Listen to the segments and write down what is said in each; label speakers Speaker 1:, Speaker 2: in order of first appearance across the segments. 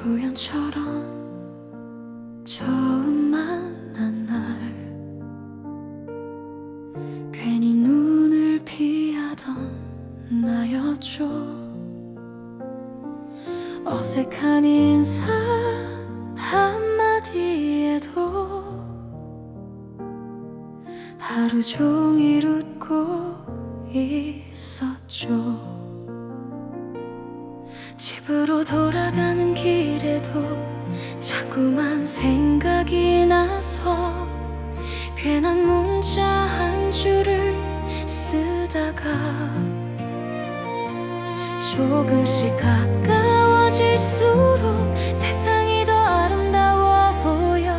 Speaker 1: 우연처럼 처음 만난 날 괜히 눈을 피하던 나였죠. 어색한 인사 한마디에도 하루 종일 웃고 있었죠. 집으로 돌아가는 길에도 자꾸만 생각이 나서 괜한 문자 한 줄을 쓰다가 조금씩 가까워질수록 세상이 더 아름다워 보여.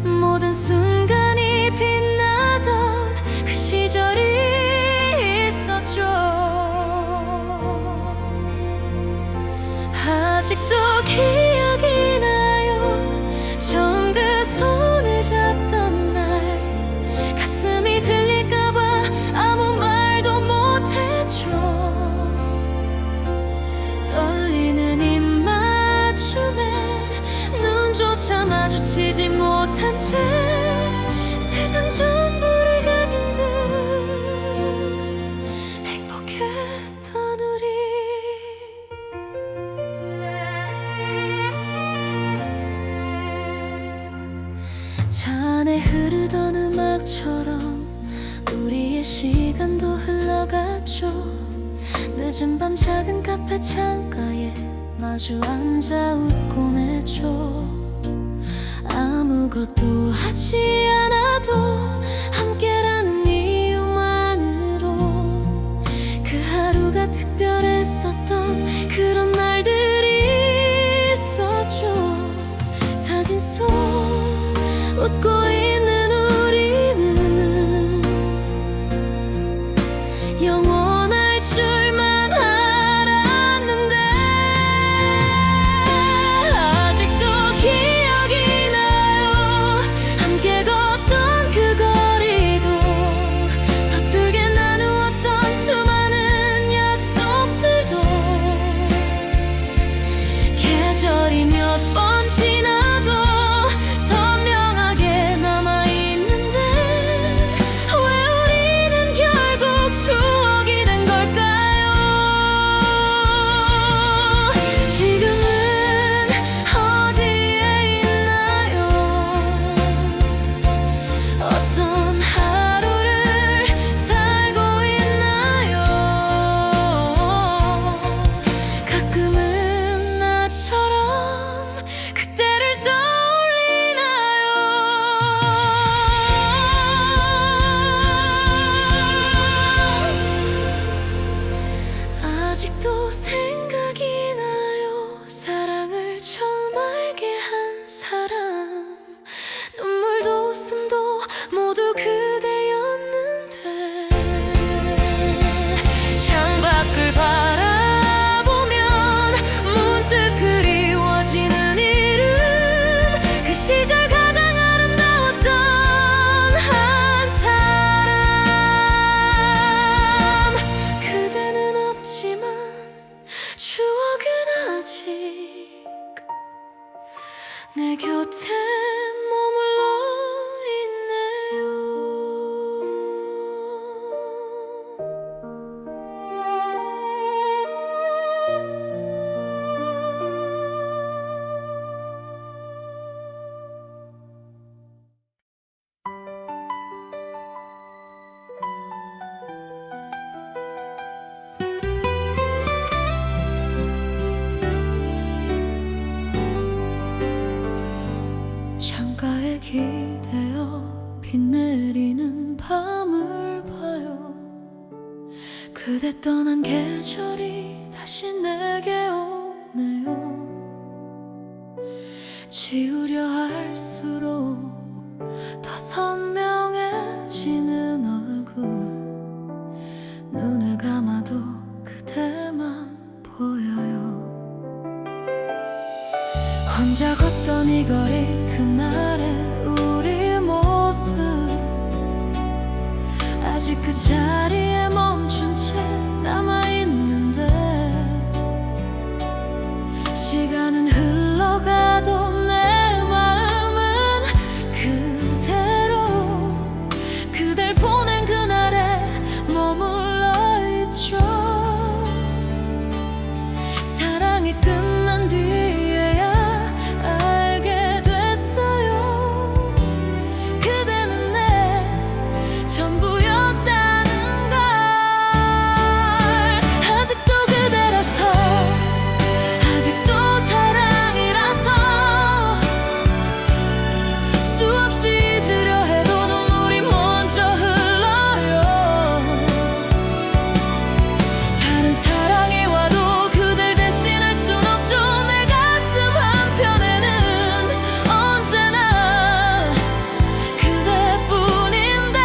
Speaker 1: 모든 순간이 빛나던 그 시절이 있었죠. 아직도 기억이 나요. 처음 그 손을 잡던 날 가슴이 들릴까봐 아무 말도 못했죠. 떨리는 입맞춤에 눈조차 마주치지 못한 채 세상 전부를 가진 듯 행복했던 우리. 차 안에 흐르던 음악처럼 우리의 시간도 흘러갔죠. 늦은 밤 작은 카페 창가에 마주 앉아 웃곤 했죠. 아무것도 하지 않아도 함께라는 이유만으로 그 하루가 특별했었던 그런 날들이 있었죠. 사진 속 웃고 있는 우리는 영원할 줄만 알았는데 아직도 기억이 나요. 함께 걷던 그 거리도 서툴게 나누었던 수많은 약속들도 계절이 몇 번 지나도 선명하게 남아있는데 왜 우리는 결국 추억이 된 걸까요? 지금은 어디에 있나요? 어떤 하루를 살고 있나요? 가끔은 나처럼 그때를 떠올리나요? 아직도 생각이 나요. 사랑을 처음 알게 한 사람, 눈물도 웃음도 모두 그대였는데 창밖을 바라보면 문득 그리워지는 이름, 그 시절 가장 아름다웠던 한 사람. 그대는 없지만 추억은 아직 내 곁에 머물러 있네요. 창가에 기대어 비 내리는 밤을 봐요. 그대 떠난 계절이 다시 내게 오네요. 지우려 할수록 더 선명해지는 얼굴, 눈을 감아도 그대만 보여요. 혼자 걷던 이 거리, 그날의 우리 모습 아직 그 자리에 멈춘 채 남아있는데 시간은 흘러가도 내 마음은 그대로 그댈 보낸 그날에 머물러 있죠. 사랑이 끝난 뒤에야 알게 됐어요. 그대는 내 전부였다는 걸. 아직도 그대라서, 아직도 사랑이라서 수없이 잊으려 해도 눈물이 먼저 흘러요. 다른 사랑이 와도 그댈 대신할 순 없죠. 내 가슴 한편에는 언제나 그대뿐인데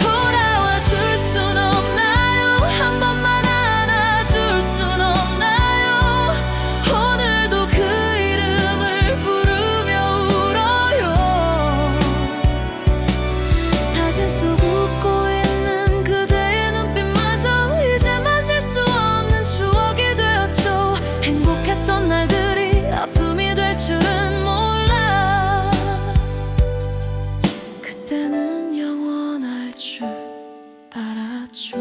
Speaker 1: 돌아와 줄 순 없나요? 한 번만 안아줄 순 없나요? 오늘도 그 이름을 부르며 울어요. 사진 속 웃고 있는 그대의 눈빛마저 이제 만질 수 없는 추억이 되었죠. 행복했던 날들이 아픔이 될 줄은 몰라. 그때는 영원할 줄 알았죠.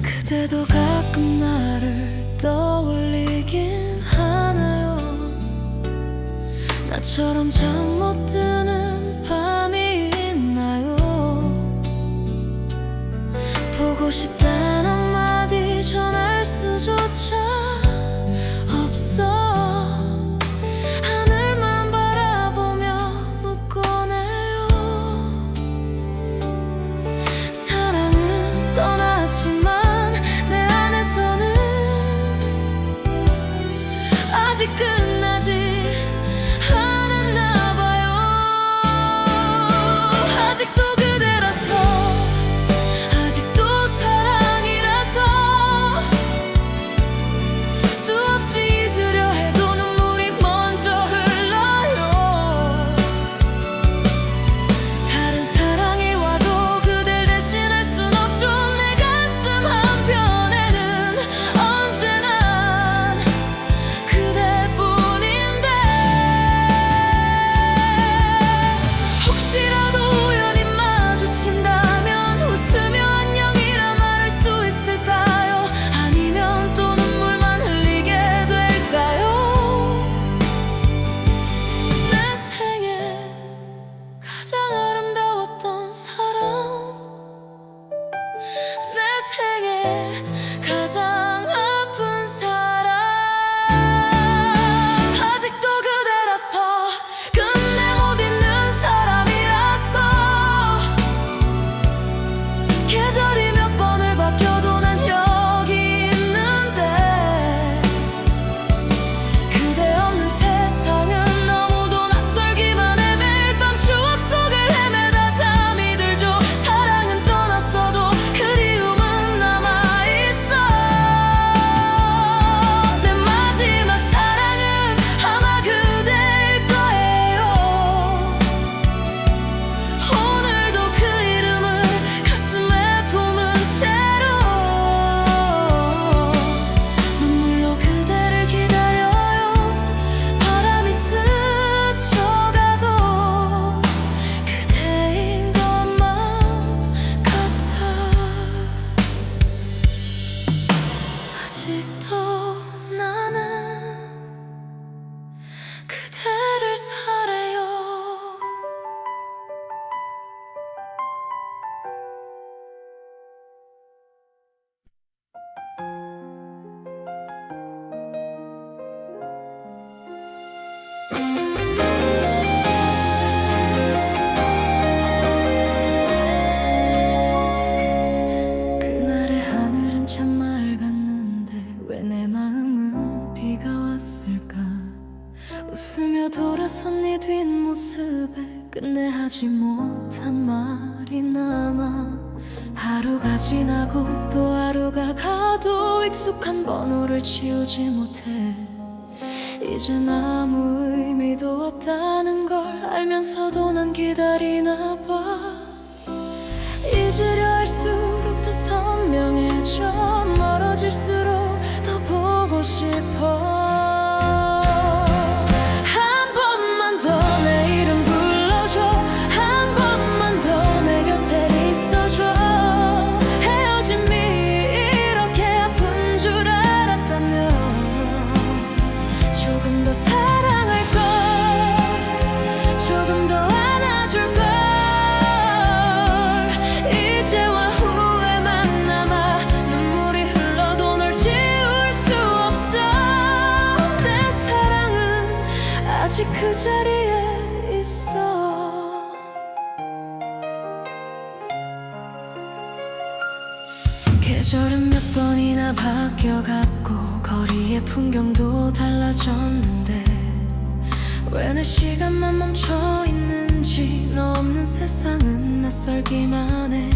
Speaker 1: 그대도 가끔 나를 떠올리긴 하나요? 나처럼 잠 못 드는 밤이 있나요? 보고 싶단 한마디 전할 수조차 없어. 하늘만 바라보며 묻곤 해요. 사랑은 떠났지만 내 안에서는 아직 끝나지 않았나 봐요. 아직도 그대라서, 아직도 사랑이라서 수없이 잊으려 해도 눈물이 먼저 흘러요. 다른 사랑이 와도 그댈 대신할 순 없죠. 내 가슴 한편에는 언제나 그대뿐인데 혹시라도 우연히 마주친다면 웃으며 안녕이라 말할 수 있을까요? 아니면 또 눈물만 흘리게 될까요? 내 생에 가장 아름다웠던 사람, 내 생에 가장 아픈 사람. 아직도 그대라서, 끝내 못 잊는 사람이라서 계절이 몇 번을 바뀌어도 난 여기 있는데 그대 없는 세상은 너무도 낯설기만 해. 매일 밤 추억 속을 헤매다 잠이 들죠. 사랑은 떠났어도 그리움은 남아있어. 내 마지막 사랑은 아마 그대일 거예요. 오늘도 그 이름을 가슴에 품은 채로 눈물로 그대를 기다려요. 바람이 스쳐가도 그대인 것만 같아. 아직도 나는 그대를 사랑해요. 그날의 하늘은 참 맑았는데 왜 내 마음은 비가 왔을까? 웃으며 돌아선 네 뒷모습에 끝내 하지 못한 말이 남아. 하루가 지나고 또 하루가 가도 익숙한 번호를 지우지 못해. 이젠 아무 의미도 없다는 걸 알면서도 난 기다리나 봐. 잊으려 할수록 더 선명해져 멀어져 아직 그 자리에 있어. 계절은 몇 번이나 바뀌어갔고 거리의 풍경도 달라졌는데 왜 내 시간만 멈춰있는지 너 없는 세상은 낯설기만 해.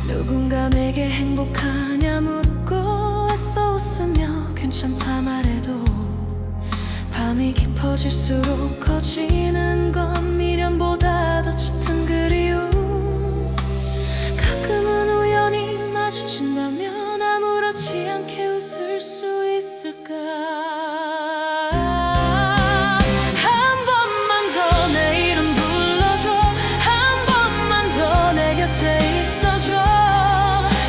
Speaker 1: 누군가 내게 행복하냐 묻고 애써 웃으며 괜찮다 말해도 밤이 깊어질수록 커지는 건 미련보다 더 짙은 그리움. 가끔은 우연히 마주친다면 아무렇지 않게 웃을 수 있을까. 한 번만 더 내 이름 불러줘. 한 번만 더 내 곁에 있어줘.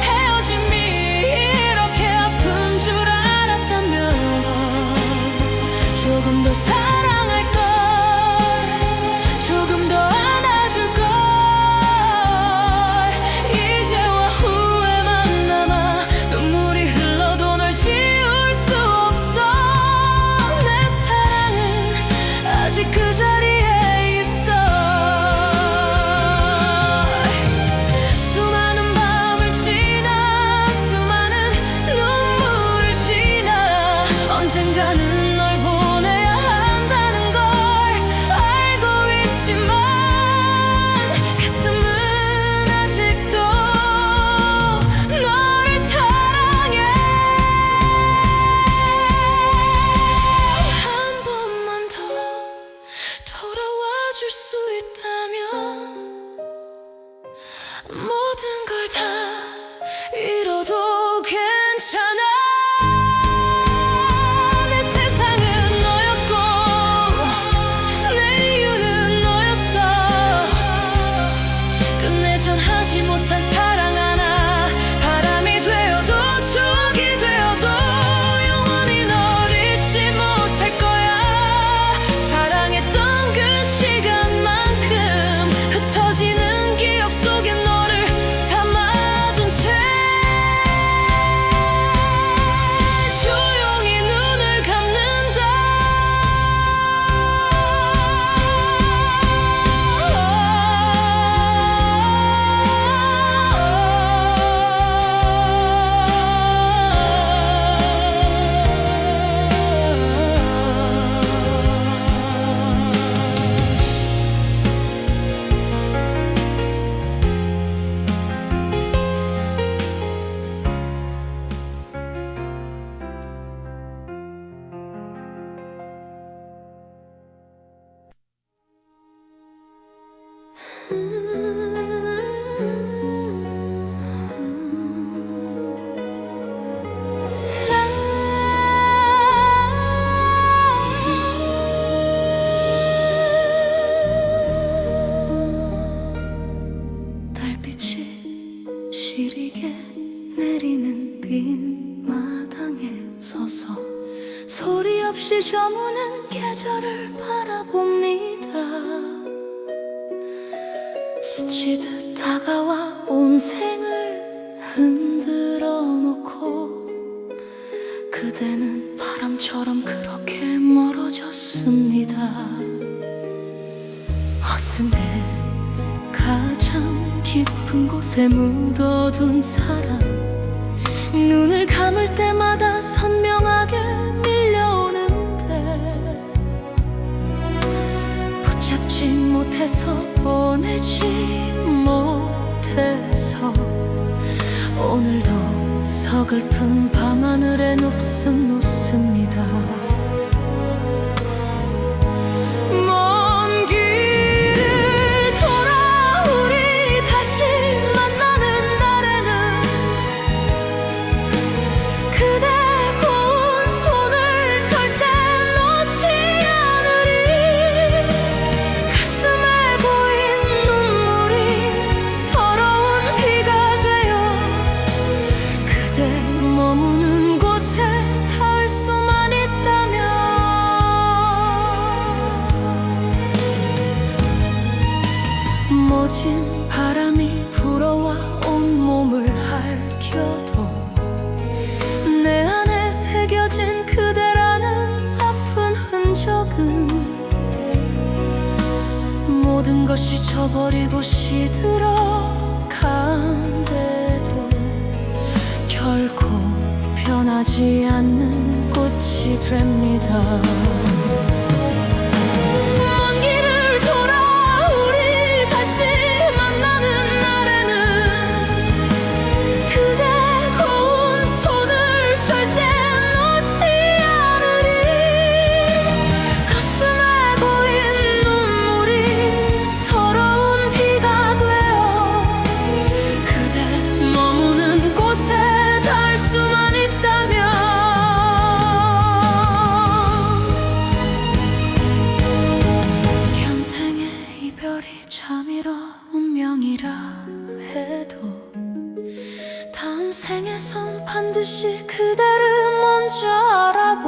Speaker 1: 헤어짐이 이렇게 아픈 줄 알았다면 조금 더 사랑할걸. 조금 더 안아줄걸. 이제와 후회만 남아 눈물이 흘러도 널 지울 수 없어. 내 사랑은 아직 그 자리에 있어. 수많은 밤을 지나 수많은 눈물을 지나 언젠가는 널 보내야 한다는 걸 알고 있지만 가슴은 아직도 너를 사랑해. 한 번만 더 돌아와 줄 수 있다면 모든 걸 다 잃어도 괜찮아. 내 세상은 너였고 내 이유는 너였어. 끝내 전하지 못한 사랑 하나 바람이 되어도 추억이 되어도 영원히 널 잊지 못할 거야. 사랑했던 그 시간만큼 흩어지는 기억 속에 너를 담아둔 채 조용히 눈을 감는다. 달빛이 시리게 내리는 빈 마당에 서서 소리 없이 저무는 계절을 바라봅니다. 스치듯 다가와 온 생을 흔들어 놓고 그대는 바람처럼 그렇게 멀어졌습니다. 가슴에 가장 깊은 곳에 묻어둔 사랑, 눈을 감을 때마다 선명하게 밀려오는데 붙잡지 못해서 보내지 못해서 오늘도 서글픈 밤하늘에 녹슨 웃습니다. 먼 길을 돌아 우리 다시 만나는 날에는 그대 고운 손을 절대 놓지 않으리. 가슴에 고인 눈물이 서러운 비가 되어 그대 머무는 곳에 닿을 수만 있다면 모진 바람이 불어와 온몸을 핥혀도 내 안에 새겨진 그대라는 아픈 흔적은 것이 저버리고 시들어간대도 결코 변하지 않는 꽃이 됩니다. 먼 길을 돌아 우리 다시 만나는 날에는 그대 고운 손을 절대 놓지 않으리. 가슴에 고인 눈물이 서러운 비가 되어 그대 머무는 곳에 닿을 수만 있다면 평생의 이별이 참이라 운명이라 해도 다음 생에선 반드시 그대를 먼저 알아봐.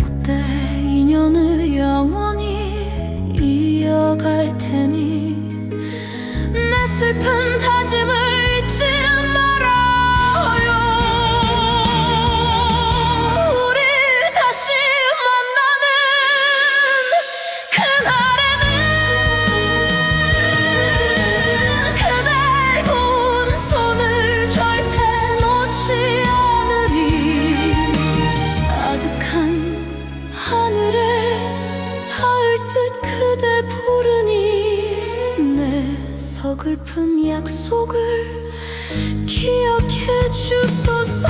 Speaker 1: 어때 인연을 영원히 이어갈 테니 내 슬픈 다짐을 잊지 말아요. 우리 다시 만나는 그날에는 그대 고운 손을 절대 놓지 않으리. 아득한 하늘에 닿을 듯 그대 부르니 내 서글픈 약속을 기억해 주소서.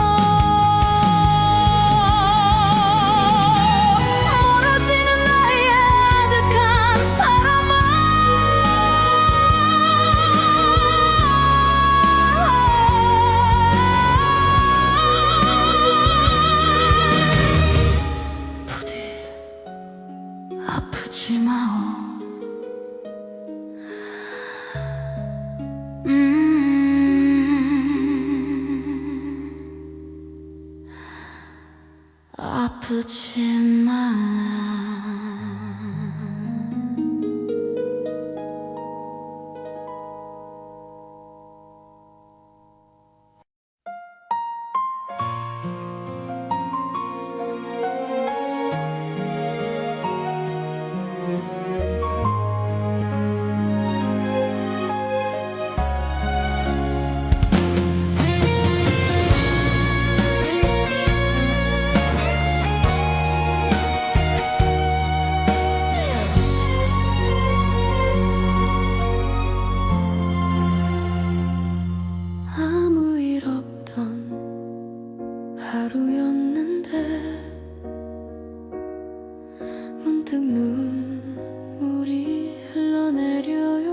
Speaker 1: 멀어지는 나의 아득한 사람아, 부디 아프지 마오. 아프지 마. 아무 일 없던 하루였는데 문득 눈물이 흘러내려요.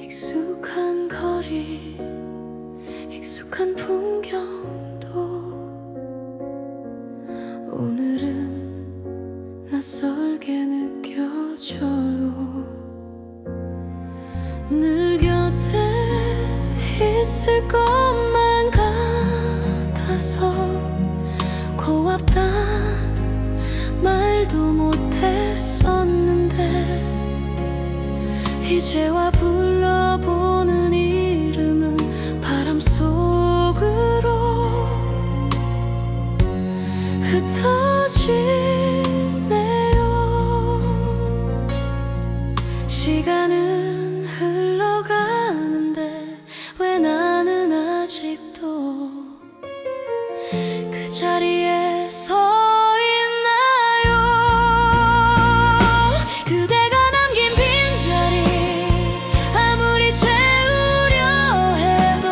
Speaker 1: 익숙한 거리, 익숙한 풍경도 오늘은 낯설게 느껴져요. 늘 곁에 있을 것만 같아서 고맙단 말도 못했었는데 이제와 불러보는 이름은 바람 속으로 흩어지네요. 시간은 흘러가는데 왜 나는 아직도 그 자리에 서 있나요? 그대가 남긴 빈자리 아무리 채우려 해도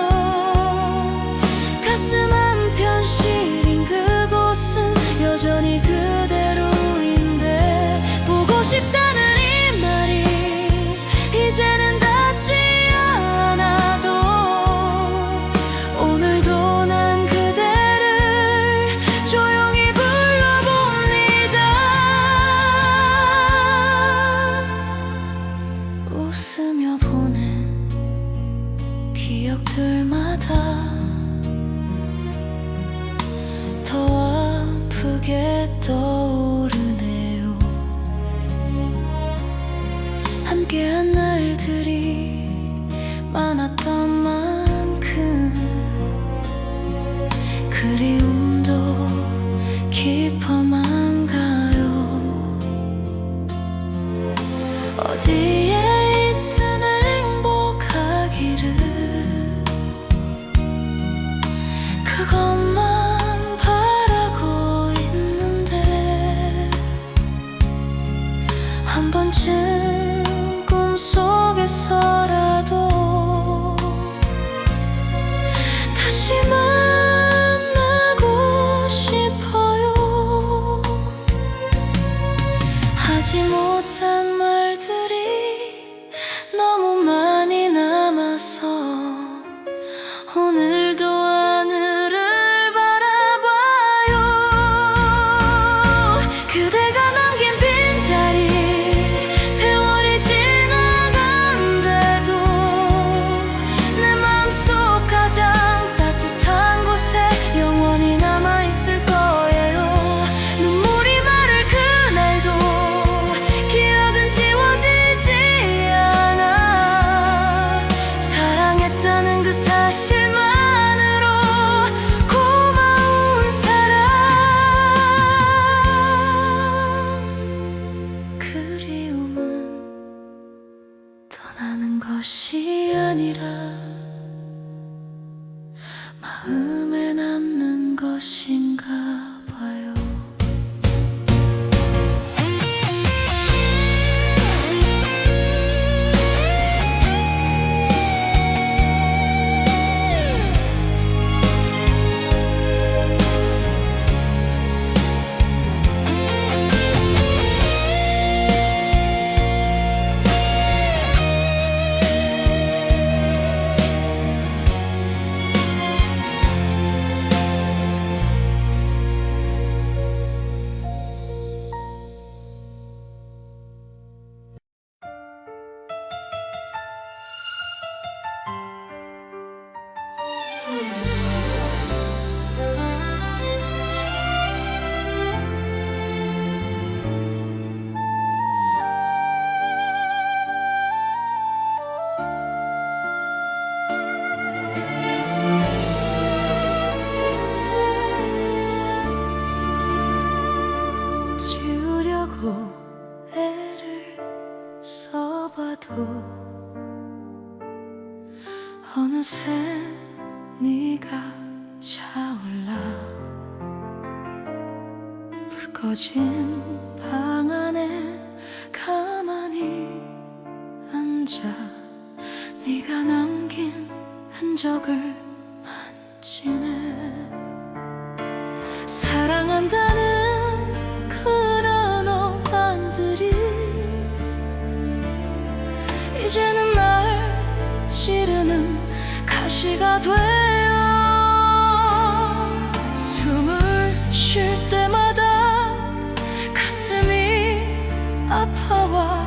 Speaker 1: 가슴 한편 시린 그곳은 여전히 그대로인데 보고 싶다는 이 말이 이제는 닿지 않아도 오늘도 난 그대를 조용히 불러봅니다. 웃으며 보낸 기억들마다 더 아프게 떠오르네요. 함께한 날들이 많았던 만큼 그리움도 깊어만 가요. 그것만 바라고 있는데 한 번쯤 꿈속에서라도 다시 만나고 싶어요. 하지 못한 말들이 너무 많이 남아서 오늘도 하늘을 바라봐요. 그대가 남긴 빈자리 세월이 지나간대도 내 마음속 가장 따뜻한 곳에 영원히 남아있을 거예요. 눈물이 마를 그날도 기억은 지워지지 않아. 사랑했다는 그 사실만으로 고마운 사랑. 그리움은 떠나는 것이 아니라 마음에 남는 것인가 봐요. 지우려고 애를 써봐도 어느새 네가 차올라. 불 꺼진 방 안에 가만히 앉아 네가 남긴 흔적을 만지네. 사랑한다는 그 단어만들이 이제는 날 지르는 가시가 돼요. 숨을 쉴 때마다 가슴이 아파와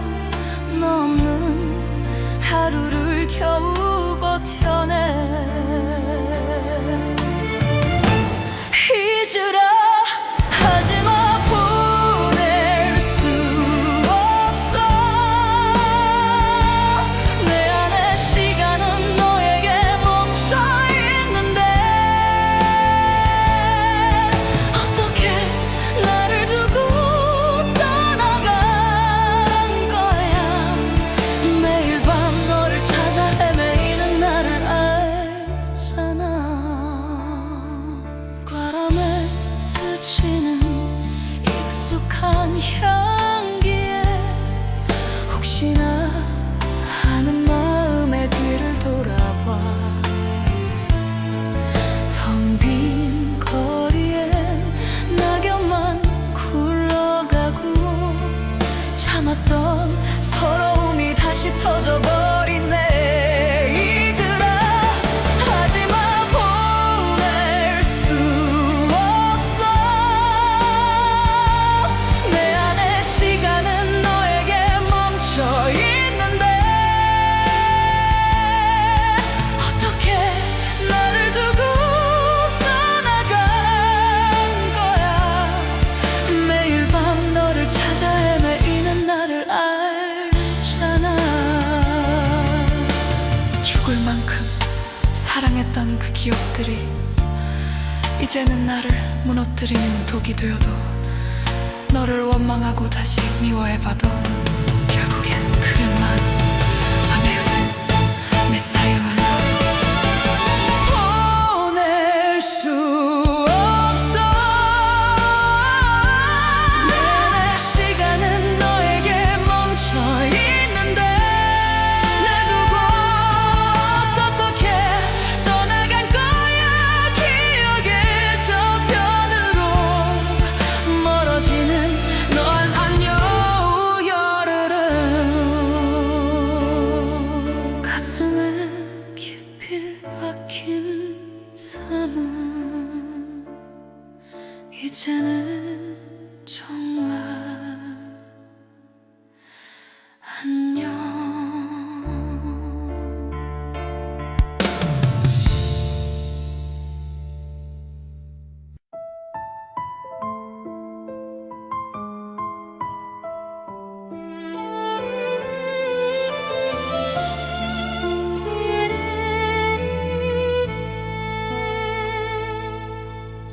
Speaker 1: 너 없는 하루를 겨우 버텨내. 잊으라 하지마 보낼 수 없어. 내 안의 시간은 너에게 멈춰 있는데 어떻게 나를 두고 떠나간 거야. 매일 밤 너를 찾아 헤매이는 나를 알잖아. 바람에 스치는 익숙한 향기에 혹시나 하는 마음에 뒤를 돌아봐. 텅 빈 거리엔 낙엽만 굴러가고 참았던 서러움이 다시 터져버리네. 잊으라 하지마 보낼 수 없어. 내 안의 시간은 너에게 멈춰 있는데 어떻게 나를 두고 떠나간 거야. 매일 밤 너를 찾아 헤매이는 나를 알잖아. 죽을 만큼 사랑했던 그 기억들이 이제는 나를 무너뜨리는 독이 되어도 너를 원망하고 다시 미워해봐도 결국엔 그릇만 아메우스 메사이어로 보낼 수 삶은 이제는 정말 안녕.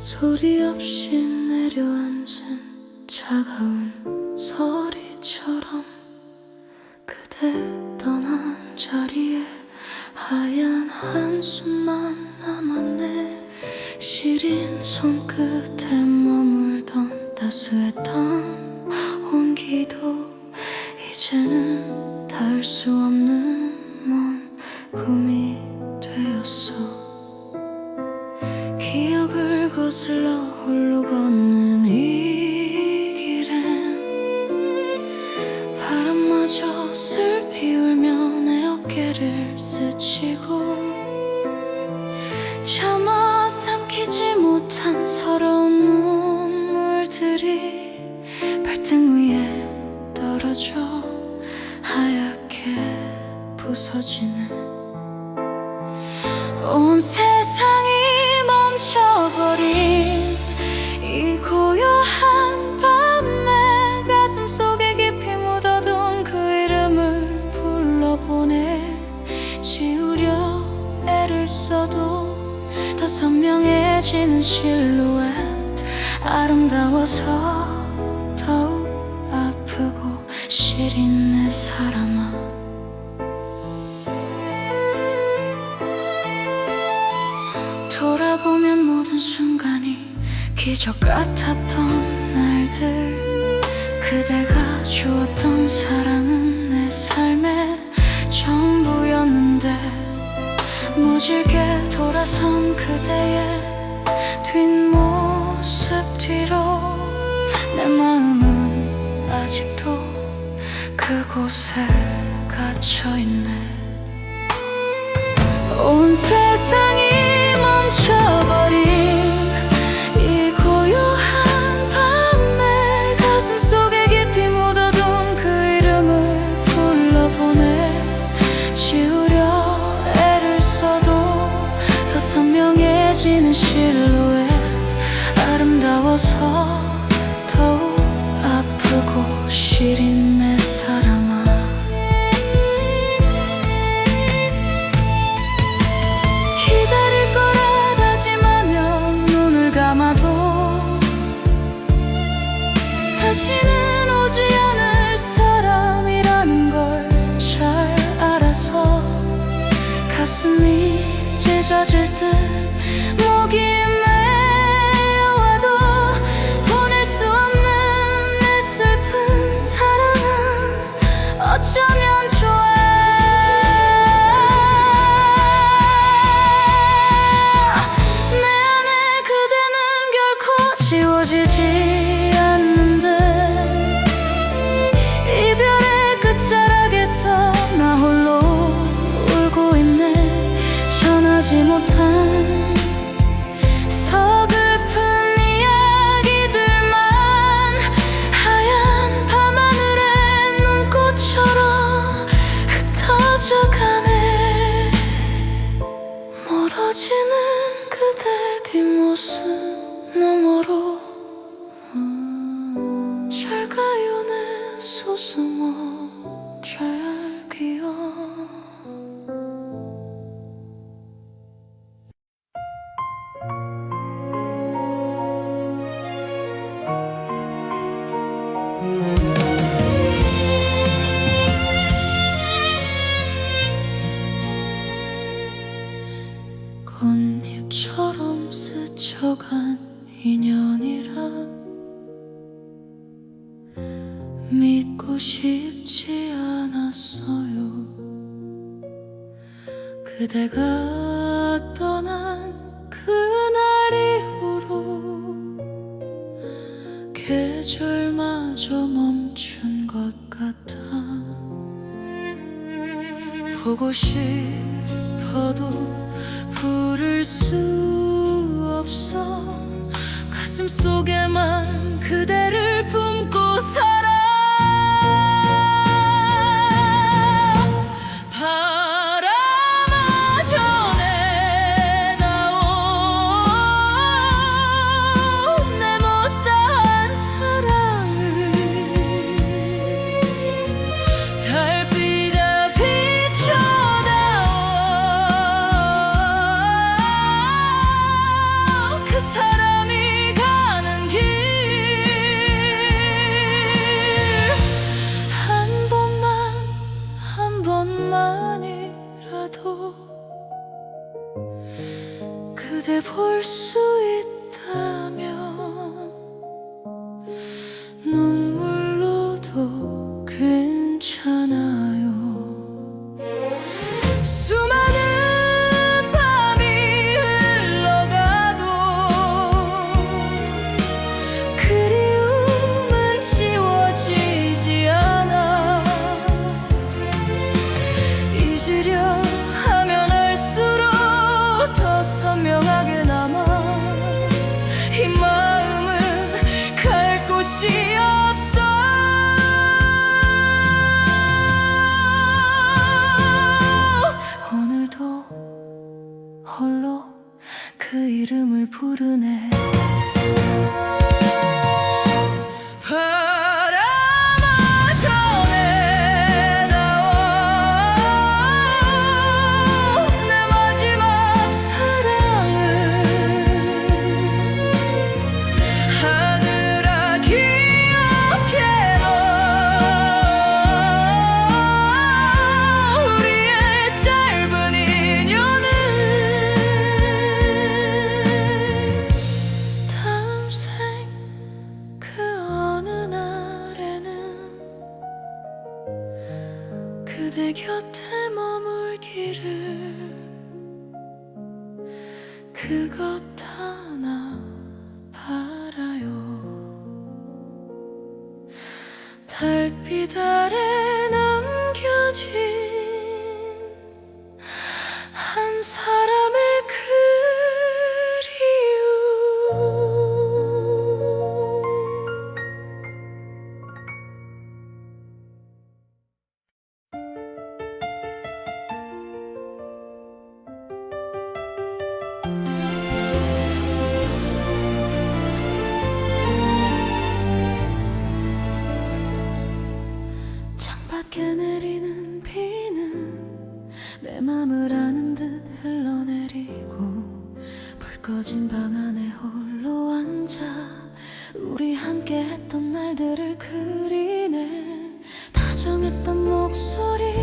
Speaker 1: 소리 없이 내려앉은 차가운 서리처럼 그대 떠난 자리에 하얀 한숨만 남았네. 시린 손끝에 머물던 따스했던 온기도 이제는 닿을 수 없는 먼 꿈이 되었어. 기억을 거슬러 홀로 걷는 이 길엔 바람마저 슬피 울며 내 어깨를 스치고 참아 삼키지 못한 서러운 눈물들이 발등 위에 떨어져 하얗게 부서지네. 온 세상이 멈춰버린 이 고요한 밤에 가슴속에 깊이 묻어둔 그 이름을 불러보내. 지우려 애를 써도 더 선명해지는 실루엣, 아름다워서 더욱 아프고 시린 내 사람아. 돌아보면 모든 순간이 기적 같았던 날들, 그대가 주었던 사랑은 내 삶의 전부였는데 무질게 돌아선 그대의 뒷모습 뒤로 내 마음은 아직도 그곳에 갇혀있네. 온 세상이 멈춰버린 이 고요한 밤에 가슴속에 깊이 묻어둔 그 이름을 불러보내. 지우려 애를 써도 더 선명해지는 실루엣, 아름다워서 더욱 아프고 시린 내 사람아. 다시는 오지 않을 사람이라는 걸 잘 알아서 가슴이 찢어질 듯 목이 메어와도 보낼 수 없는 내 슬픈 사랑은 어쩌면 좋아. 내 안에 그대는 결코 지워지지 나 홀로 울고 있네. 전하지 못한 서글픈 이야기들만 하얀 밤하늘의 눈꽃처럼 흩어져 가네. 멀어지는 그대 뒷모습 너머로 잘 가요 내 소승어 잘기요. 꽃잎처럼 스쳐간 인연이라 믿고 싶지 않았어요. 그대가 떠난 그날 이후로 계절마저 멈춘 것 같아. 보고 싶어도 부를 수 맘속에만 그대를 품고 살아. 바람아 전해다오 내 못다한 사랑을. 달빛아 비춰다오 그 사람이 가는 길. 한 번만이라도 그대 볼 수 있다면 눈물로도 괜찮아요. 수많은 밤이 흘러가도 그리움은 지워지지 않아. 잊으려 하면 할수록 더 선명하게 남아. 이 마음은 갈 곳이 없어. 오늘도 홀로 그 이름을 부르네. 바람아 전해다오 내 마지막 사랑을. 하늘아 기억해둬 우리의 짧은 인연을. 다음 생 그 어느 날에는 그대 곁에 머물기를 그것 하나 바라요. 달빛 아래 남겨진 한 사람의 그리움. 창밖에 내리는 비는 내 맘을 아는 듯 흘러내리고 불 꺼진 방 안에 홀로 앉아 우리 함께 했던 날들을 그리네. 다정했던 목소리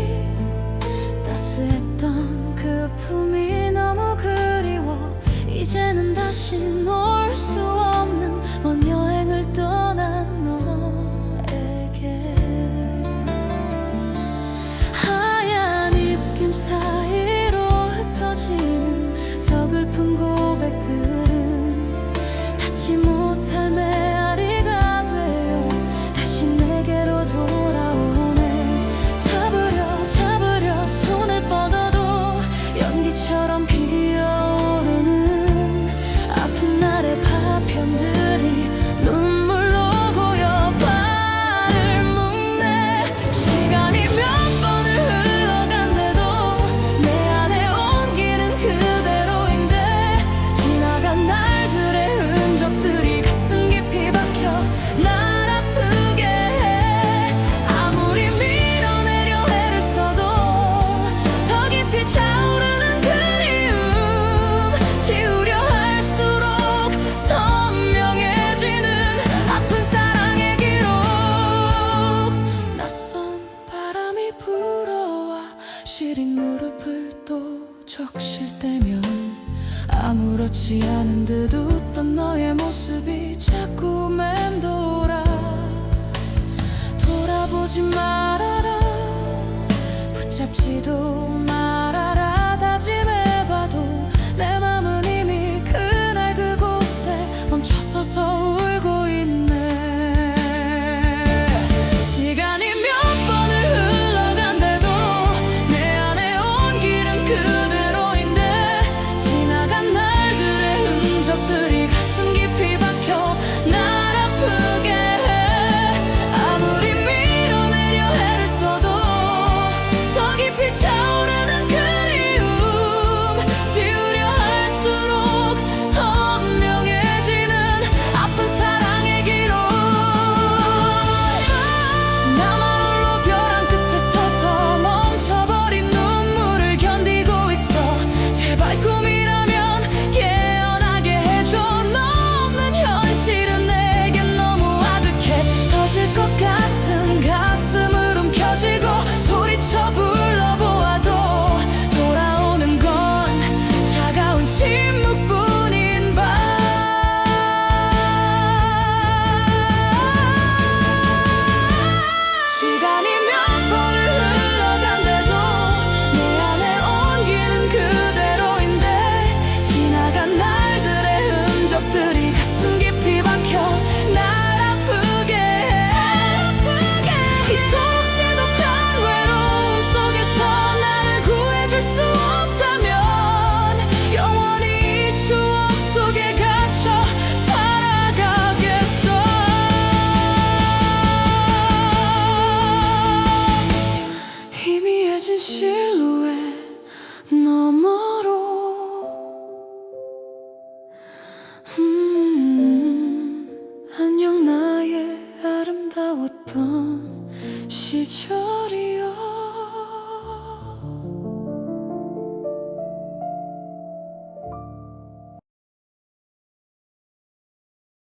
Speaker 1: 따스했던 그 품이 너무 그리워. 이제는 다시 놀 수 없는 먼 여행을 떠난 너에게 하얀 입김 사이로 흩어지는 서글픈 고백들은 닿지 못할 메아리가 되어 다시 내게로 돌아오네. 잡으려 손을 뻗어도 연기처럼 피어오르는 아픈 날의 파편들이 눈물로 고여 발을 묶네. 시간이 몇 번을 흘러간대도 내 안에 온기는 그대로인데 지나간 날들의 흔적들이 가슴 깊이 박혀 날 아프게 해. 아무리 밀어내려 애를 써도 더 깊이 차오르는 그리움. 지우려 할수록 선명해지는 아픈 사랑의 기록. 낯선 바람이 불어와 시린 무릎을 또 적실 때면 아무렇지 않은 듯 웃던 너의 모습이 자꾸 맴돌아. 돌아보지 말아라 붙잡지도 말아라 다짐해봐도 내 맘은 이미 그날 그곳에 멈춰서서 울고 있네. 시간이 몇 번을 흘러간대도 내 안에 온기는 그대로인데 지나간 날들의 흔적들이 가슴 깊이 박혀 외웠던 시절